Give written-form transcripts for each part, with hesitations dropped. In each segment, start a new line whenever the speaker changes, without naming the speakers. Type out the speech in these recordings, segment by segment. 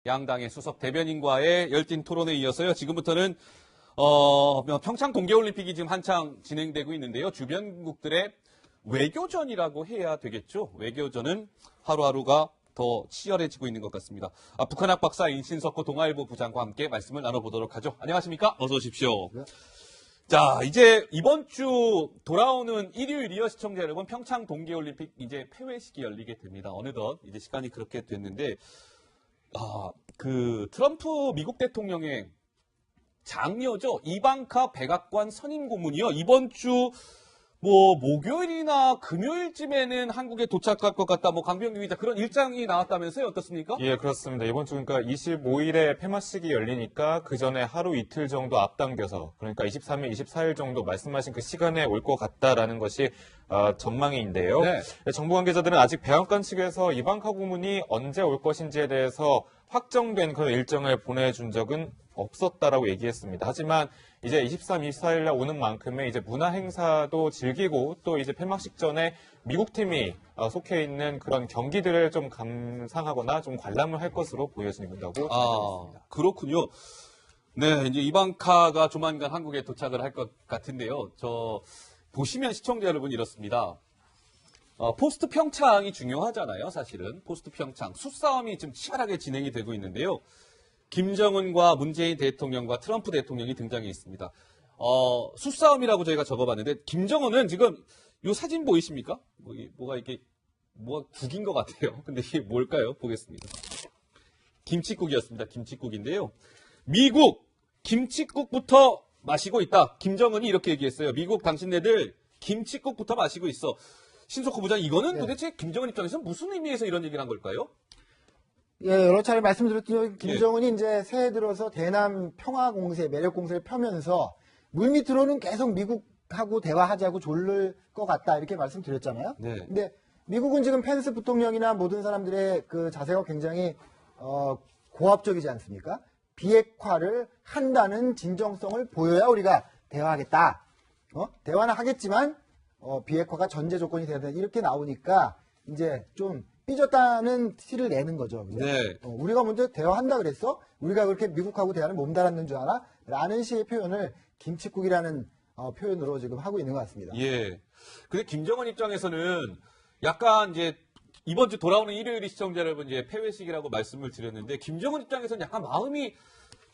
양당의 수석 대변인과의 열띤 토론에 이어서요. 지금부터는 평창 동계올림픽이 지금 한창 진행되고 있는데요. 주변국들의 외교전이라고 해야 되겠죠. 외교전은 하루하루가 더 치열해지고 있는 것 같습니다. 북한학 박사 인신석호 동아일보 부장과 함께 말씀을 나눠보도록 하죠. 안녕하십니까? 어서 오십시오.
네.
자, 이제 이번 주 돌아오는 일요일이요, 시청자 여러분. 평창 동계올림픽 이제 폐회식이 열리게 됩니다. 어느덧 이제 시간이 그렇게 됐는데, 트럼프 미국 대통령의 장녀죠. 이방카 백악관 선임 고문이요. 이번 주 목요일이나 금요일쯤에는 한국에 도착할 것 같다. 강병규 기자 그런 일정이 나왔다면서요? 어떻습니까?
예, 그렇습니다. 이번 주 그러니까 25일에 폐막식이 열리니까 그 전에 하루 이틀 정도 앞당겨서 그러니까 23일, 24일 정도 말씀하신 그 시간에 올 것 같다라는 것이 전망인데요.
네.
정부 관계자들은 아직 백악관 측에서 이방카 고문이 언제 올 것인지에 대해서 확정된 그런 일정을 보내준 적은 없었다라고 얘기했습니다. 하지만 이제 23, 24일 날 오는 만큼의 이제 문화 행사도 즐기고 또 이제 폐막식 전에 미국 팀이 속해 있는 그런 경기들을 좀 감상하거나 좀 관람을 할 것으로 보여진다고 전해졌습니다.
그렇군요. 네, 이제 이방카가 조만간 한국에 도착을 할 것 같은데요. 보시면 시청자 여러분 이렇습니다. 포스트 평창이 중요하잖아요, 사실은. 포스트 평창. 수싸움이 지금 치열하게 진행이 되고 있는데요. 김정은과 문재인 대통령과 트럼프 대통령이 등장해 있습니다. 수싸움이라고 저희가 적어봤는데, 김정은은 지금 이 사진 보이십니까? 뭐가 국인 것 같아요. 근데 이게 뭘까요? 보겠습니다. 김칫국이었습니다. 김칫국인데요. 미국, 김칫국부터 마시고 있다. 김정은이 이렇게 얘기했어요. 미국 당신네들 김칫국부터 마시고 있어. 신석호 부장, 이거는 도대체 김정은 입장에서 무슨 의미에서 이런 얘기를 한 걸까요?
예, 여러 차례 말씀드렸던 김정은이 이제 새해 들어서 대남 평화 공세, 매력 공세를 펴면서 물밑으로는 계속 미국하고 대화하자고 조를 것 같다 이렇게 말씀드렸잖아요.
네.
근데 미국은 지금 펜스 부통령이나 모든 사람들의 그 자세가 굉장히 고압적이지 않습니까? 비핵화를 한다는 진정성을 보여야 우리가 대화하겠다. 대화는 하겠지만 비핵화가 전제 조건이 돼야 된다. 이렇게 나오니까 이제 좀 삐졌다는 티를 내는 거죠.
네.
우리가 먼저 대화한다 그랬어? 우리가 그렇게 미국하고 대화를 몸달았는 줄 알아? 라는 식의 표현을 김칫국이라는 표현으로 지금 하고 있는 것 같습니다.
예. 근데 김정은 입장에서는 약간 이제 이번 주 돌아오는 일요일이 시청자 여러분 이제 폐회식이라고 말씀을 드렸는데, 김정은 입장에서는 약간 마음이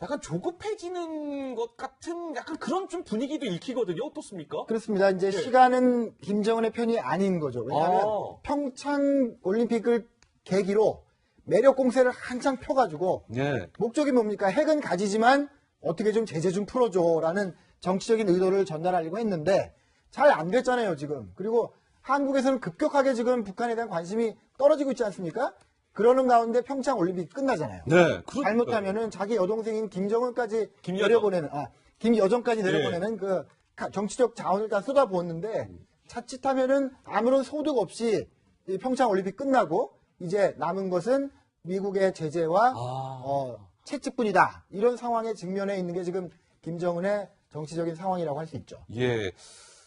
약간 조급해지는 것 같은 약간 그런 좀 분위기도 읽히거든요. 어떻습니까?
그렇습니다. 이제 시간은 김정은의 편이 아닌 거죠. 왜냐하면 평창 올림픽을 계기로 매력 공세를 한창 펴가지고
네.
목적이 뭡니까? 핵은 가지지만 어떻게 좀 제재 좀 풀어줘라는 정치적인 의도를 전달하려고 했는데 잘 안 됐잖아요, 지금. 그리고 한국에서는 급격하게 지금 북한에 대한 관심이 떨어지고 있지 않습니까? 그러는 가운데 평창 올림픽이 끝나잖아요.
네.
잘못하면은 자기 여동생인 김정은까지
김여정.
내려보내는, 김여정까지 내려보내는 그 정치적 자원을 다 쏟아부었는데 자칫하면은 아무런 소득 없이 이 평창 올림픽 끝나고 이제 남은 것은 미국의 제재와 채찍뿐이다. 이런 상황에 직면해 있는 게 지금 김정은의 정치적인 상황이라고 할 수 있죠.
예.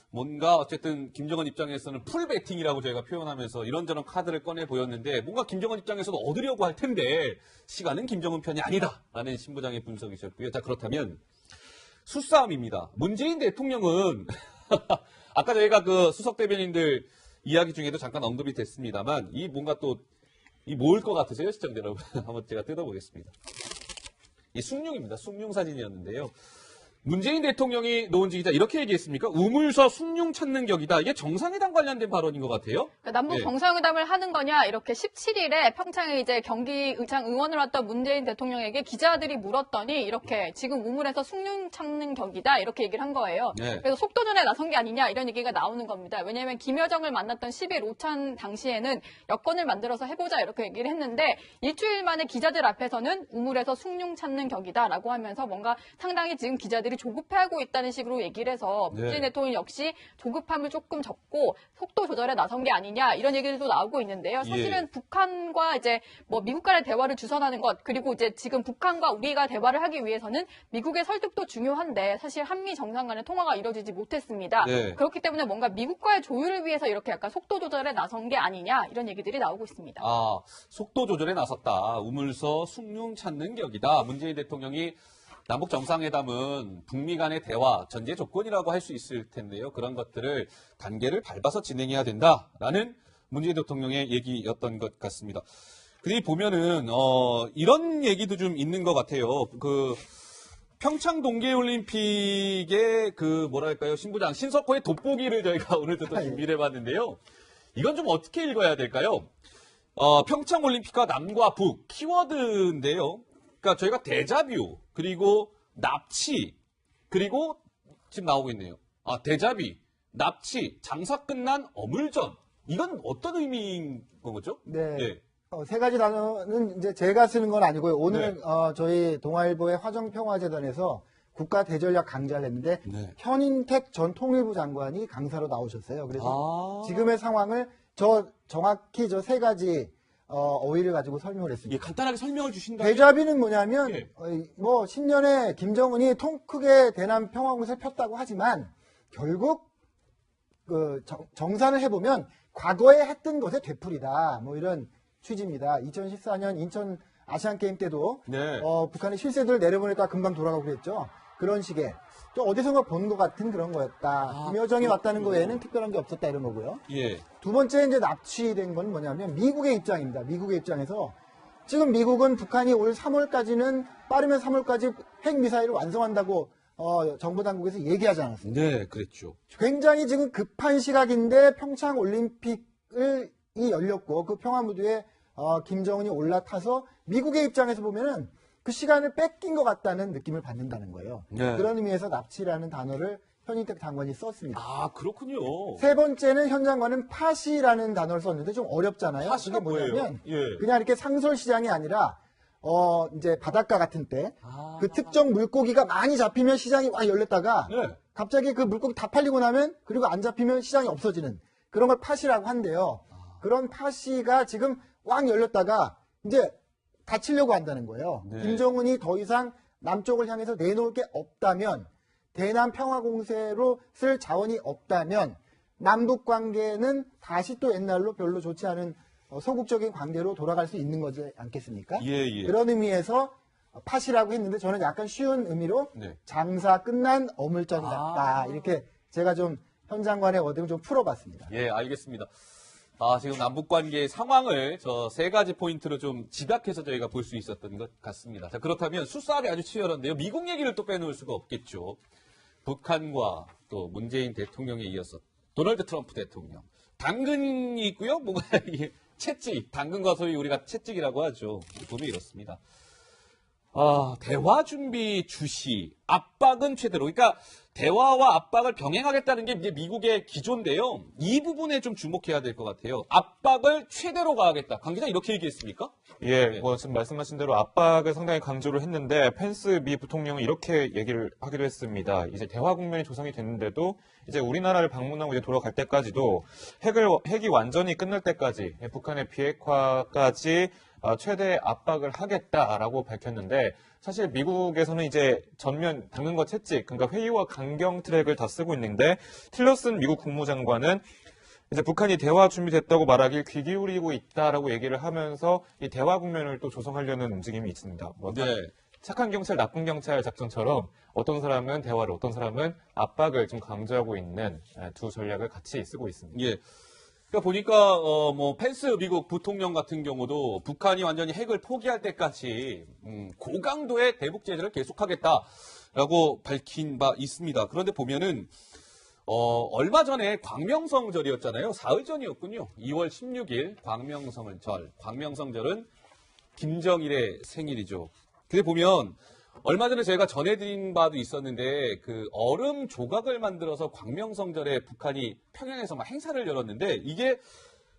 뭔가 어쨌든 김정은 입장에서는 풀배팅이라고 저희가 표현하면서 이런저런 카드를 꺼내 보였는데, 뭔가 김정은 입장에서도 얻으려고 할 텐데 시간은 김정은 편이 아니다라는 신부장의 분석이셨고요. 자, 그렇다면 수싸움입니다. 문재인 대통령은 아까 저희가 그 수석 대변인들 이야기 중에도 잠깐 언급이 됐습니다만, 이 뭔가 또 이 뭐일 것 같으세요, 시청자 여러분? 한번 제가 뜯어보겠습니다. 이 숭늉입니다. 숭늉 사진이었는데요. 문재인 대통령이 노은지 기자 이렇게 얘기했습니까? 우물서 숭늉 찾는 격이다. 이게 정상회담 관련된 발언인 것 같아요.
그러니까 남북 정상회담을 하는 거냐, 이렇게 17일에 평창에 이제 경기의장 의원으로 왔던 문재인 대통령에게 기자들이 물었더니 이렇게 지금 우물에서 숭늉 찾는 격이다 이렇게 얘기를 한 거예요.
네.
그래서 속도전에 나선 게 아니냐 이런 얘기가 나오는 겁니다. 왜냐하면 김여정을 만났던 10일 오찬 당시에는 여건을 만들어서 해보자 이렇게 얘기를 했는데, 일주일 만에 기자들 앞에서는 우물에서 숭늉 찾는 격이다라고 하면서 뭔가 상당히 지금 기자들이 지자체들이 조급해하고 있다는 식으로 얘기를 해서 문재인
네.
대통령 역시 조급함을 조금 접고 속도 조절에 나선 게 아니냐 이런 얘기들도 나오고 있는데요. 사실은
예.
북한과 이제 뭐 미국 간의 대화를 주선하는 것 그리고 이제 지금 북한과 우리가 대화를 하기 위해서는 미국의 설득도 중요한데 사실 한미 정상 간의 통화가 이루어지지 못했습니다.
네.
그렇기 때문에 뭔가 미국과의 조율을 위해서 이렇게 약간 속도 조절에 나선 게 아니냐 이런 얘기들이 나오고 있습니다.
아, 속도 조절에 나섰다. 우물서 숭늉 찾는 격이다. 문재인 대통령이 남북 정상회담은 북미 간의 대화, 전제 조건이라고 할 수 있을 텐데요. 그런 것들을 단계를 밟아서 진행해야 된다라는 문재인 대통령의 얘기였던 것 같습니다. 근데 보면은 이런 얘기도 좀 있는 것 같아요. 그 평창 동계올림픽의 그 뭐랄까요 신부장 신석호의 돋보기를 저희가 오늘도 또 준비를 해봤는데요. 이건 좀 어떻게 읽어야 될까요? 평창 올림픽과 남과 북 키워드인데요. 그러니까 저희가 데자뷰 그리고 납치 그리고 지금 나오고 있네요. 데자비, 납치, 장사 끝난 어물전. 이건 어떤 의미인 거죠?
네.
예.
세 가지 단어는 이제 제가 쓰는 건 아니고요. 오늘
네.
저희 동아일보의 화정평화재단에서 국가대전략 강좌를 했는데
네.
현인택 전 통일부 장관이 강사로 나오셨어요. 그래서
아.
지금의 상황을 정확히 저 세 가지 어휘를 가지고 설명을
예,
했습니다.
간단하게 설명을 주신다면
대자비는 뭐냐면
예.
뭐 신년에 김정은이 통 크게 대남 평화공세를 폈다고 하지만 결국 그 정산을 해보면 과거에 했던 것의 되풀이다. 뭐 이런 취지입니다. 2014년 인천 아시안게임 때도
네.
북한이 실세들을 내려보내다가 금방 돌아가고 그랬죠. 그런 식의 좀 어디선가 본 것 같은 그런 거였다. 김여정이 왔다는 거 외에는 특별한 게 없었다 이런 거고요.
예.
두 번째 이제 납치된 건 뭐냐면 미국의 입장입니다. 미국의 입장에서 지금 미국은 북한이 올 3월까지는 빠르면 3월까지 핵미사일을 완성한다고 정부 당국에서 얘기하지 않았습니다.
네, 그랬죠.
굉장히 지금 급한 시각인데 평창 올림픽이 열렸고 그 평화 무드에 김정은이 올라타서 미국의 입장에서 보면은 그 시간을 뺏긴 것 같다는 느낌을 받는다는 거예요.
네.
그런 의미에서 납치라는 단어를 현인택 장관이 썼습니다.
아, 그렇군요.
세 번째는 현 장관은 파시라는 단어를 썼는데 좀 어렵잖아요.
파시가
그게 뭐냐면
뭐예요? 예.
그냥 이렇게 상설시장이 아니라 이제 바닷가 같은 때 그 특정 물고기가 많이 잡히면 시장이 막 열렸다가
네.
갑자기 그 물고기 다 팔리고 나면 그리고 안 잡히면 시장이 없어지는 그런 걸 파시라고 한대요. 그런 파시가 지금 왕 열렸다가 이제 닫히려고 한다는 거예요.
네.
김정은이 더 이상 남쪽을 향해서 내놓을 게 없다면 대남 평화 공세로 쓸 자원이 없다면 남북 관계는 다시 또 옛날로 별로 좋지 않은 소국적인 관계로 돌아갈 수 있는 거지 않겠습니까?
예, 예.
그런 의미에서 팥이라고 했는데 저는 약간 쉬운 의미로
네.
장사 끝난 어물전 같다.
아.
이렇게 제가 좀 현 장관의 어딩을 좀 풀어봤습니다.
예, 알겠습니다. 지금 남북 관계의 상황을 저 세 가지 포인트로 좀 집약해서 저희가 볼 수 있었던 것 같습니다. 자, 그렇다면 수싸움이 아주 치열한데요. 미국 얘기를 또 빼놓을 수가 없겠죠. 북한과 또 문재인 대통령에 이어서 도널드 트럼프 대통령. 당근이 있고요. 뭔가 이게 채찍, 당근과 소위 우리가 채찍이라고 하죠. 보면 이렇습니다. 대화 준비 주시, 압박은 최대로. 그러니까 대화와 압박을 병행하겠다는 게 이제 미국의 기조인데요. 이 부분에 좀 주목해야 될 것 같아요. 압박을 최대로 가하겠다. 강 기자 이렇게 얘기했습니까?
예, 뭐 지금 말씀하신 대로 압박을 상당히 강조를 했는데 펜스 미 부통령은 이렇게 얘기를 하기도 했습니다. 이제 대화 국면이 조성이 됐는데도 이제 우리나라를 방문하고 이제 돌아갈 때까지도 핵이 완전히 끝날 때까지 북한의 비핵화까지 최대 압박을 하겠다라고 밝혔는데 사실 미국에서는 이제 전면 당근과 채찍, 그러니까 회의와 강경 트랙을 다 쓰고 있는데 틸러슨 미국 국무장관은 이제 북한이 대화 준비됐다고 말하길 귀 기울이고 있다라고 얘기를 하면서 이 대화 국면을 또 조성하려는 움직임이 있습니다. 뭐
네.
착한 경찰, 나쁜 경찰 작전처럼 어떤 사람은 대화를, 어떤 사람은 압박을 좀 강조하고 있는 두 전략을 같이 쓰고 있습니다.
예. 그러니까 보니까 뭐 펜스 미국 부통령 같은 경우도 북한이 완전히 핵을 포기할 때까지 고강도의 대북 제재를 계속하겠다라고 밝힌 바 있습니다. 그런데 보면은 얼마 전에 광명성절이었잖아요. 사흘전이었군요. 2월 16일 광명성절. 광명성절은 김정일의 생일이죠. 근데 보면 얼마 전에 저희가 전해드린 바도 있었는데 그 얼음 조각을 만들어서 광명성절에 북한이 평양에서 막 행사를 열었는데 이게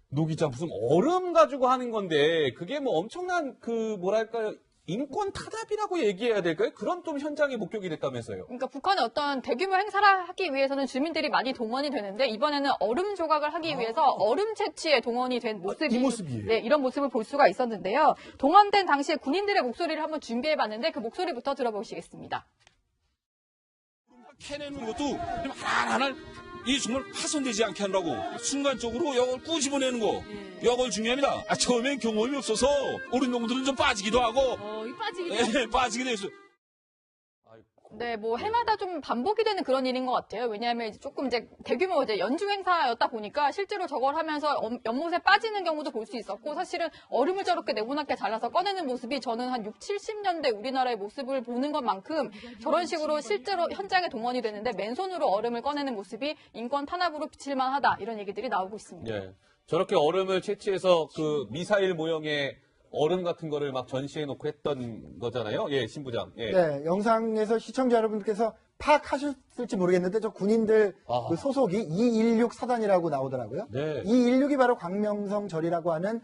노기자 무슨 얼음 가지고 하는 건데 그게 뭐 엄청난 그 뭐랄까요 인권 탄압이라고 얘기해야 될까요? 그런 좀 현장이 목격이 됐다면서요.
그러니까 북한의 어떤 대규모 행사를 하기 위해서는 주민들이 많이 동원이 되는데 이번에는 얼음 조각을 하기 위해서 얼음 채취에 동원이 된 모습이
이 모습이에요.
네, 이런 모습을 볼 수가 있었는데요. 동원된 당시에 군인들의 목소리를 한번 준비해봤는데 그 목소리부터 들어보시겠습니다.
캐내는 것도 좀 하나하나 이 정말 파손되지 않게 하느라고 순간적으로 이걸 꾸집어내는 거 이걸 중요합니다. 처음엔 경험이 없어서 어린 놈들은 좀 빠지기도 하고 빠지기도 했어요.
네, 뭐 해마다 좀 반복이 되는 그런 일인 것 같아요. 왜냐하면 이제 조금 이제 대규모 이제 연중 행사였다 보니까 실제로 저걸 하면서 연못에 빠지는 경우도 볼 수 있었고 사실은 얼음을 저렇게 네모나게 잘라서 꺼내는 모습이 저는 한 60, 70년대 우리나라의 모습을 보는 것만큼 저런 식으로 실제로 현장에 동원이 되는데 맨손으로 얼음을 꺼내는 모습이 인권 탄압으로 비칠만하다 이런 얘기들이 나오고 있습니다.
예. 저렇게 얼음을 채취해서 그 미사일 모형의 얼음 같은 거를 막 전시해 놓고 했던 거잖아요. 예, 신부장. 예.
네, 영상에서 시청자 여러분들께서 파악하셨을지 모르겠는데 저 군인들 그 소속이 216 사단이라고 나오더라고요.
네.
216이 바로 광명성 절이라고 하는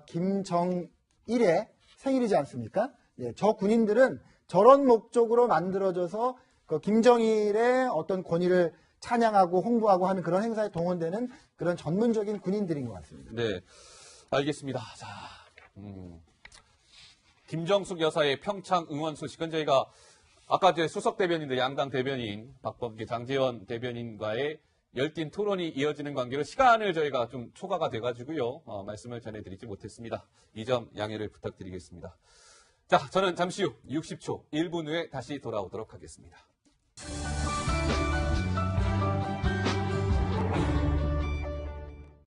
김정일의 생일이지 않습니까? 네, 저 군인들은 저런 목적으로 만들어져서 그 김정일의 어떤 권위를 찬양하고 홍보하고 하는 그런 행사에 동원되는 그런 전문적인 군인들인 것 같습니다.
네. 알겠습니다. 자, 김정숙 여사의 평창 응원 소식은 저희가 아까 이제 수석 대변인들 양당 대변인 박범계 장제원 대변인과의 열띤 토론이 이어지는 관계로 시간을 저희가 좀 초과가 돼가지고요. 말씀을 전해드리지 못했습니다. 이 점 양해를 부탁드리겠습니다. 자, 저는 잠시 후 60초 1분 후에 다시 돌아오도록 하겠습니다.